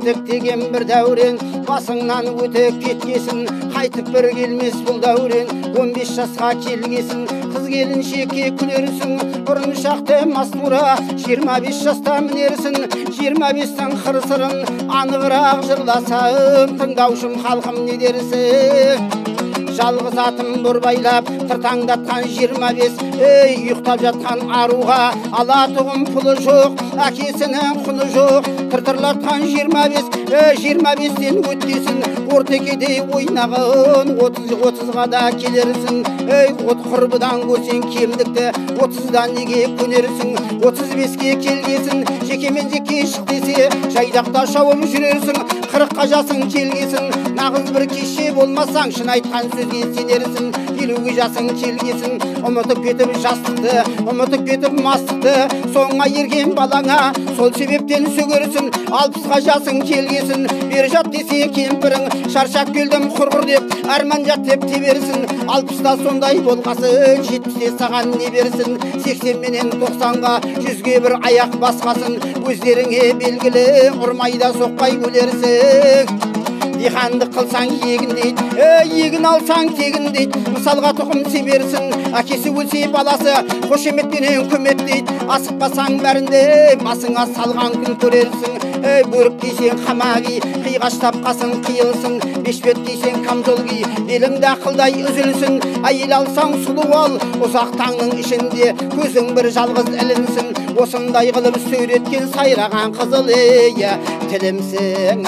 кеттік деген бір дәурен, басыңнан өтіп кеткесін, қайтып бір келмес бұл дәурен. 15 жасқа келгесін, қыз келіншекке күлерсің, бұрын шақты мастура, 25 жаста мінерсің, 25-тің қыр-сырын анығырақ жырласам, тыңдаушым халқым не дерсің? Жалғыз атым бұрбайлап тыртаңдатқан 25, ұйықтап жатқан аруға алатұғым пұлы жоқ, әкесінің құны жоқ. Тыртырлатқан 25, 25-тен өттесін, ортекеде ойнағын 30-30-ға да келерсің. От құрбыдан көрсең кемдікті, 30-дан неге көнерсің? 35-ке келгесін, жекемен жеке шық десе, жайдақта шауып жүрерсің. 40-қа жасың келгесін, нағыз бір кеше болмасаң, шын айтқан сөзге сенерсің. 50-ге жасың келгесін, ұмытып кетіп жастықты, ұмытып кетіп мастықты, соңға ерген балаңа сол себептен сөгерсің. 60-ға жасың келгесін, бері жат десе кемпірің, шаршап келдім құрғыр деп, арман жат деп теберсің. 60-та сондай болғасын, 70-те саған не берсін? 80 менен 90-ға 100-ге бір аяқ басқасын, өздеріңе белгілі, ұрмайда соқпай өлерсің. Диханды қылсаң егін дейді, егін алсаң тегін дейді. Мысалға тұқым себерсің, әкесі өлсе баласы қошеметпенен көмет дейді. Асықпасаң бәрінде басыңа салған күн көрерсің. Бөрік кисең қамаги, қиғаштап қасың қиылсың. Бешбет кисең камзол ки, беліңді ақылдай үзілсін. Әйел алсаң сұлу ал, ұзақ таңның ішінде көзің бір жалғыз ілінсін. Осындай қылып сөйреткен сайраған қызыл тілімсің.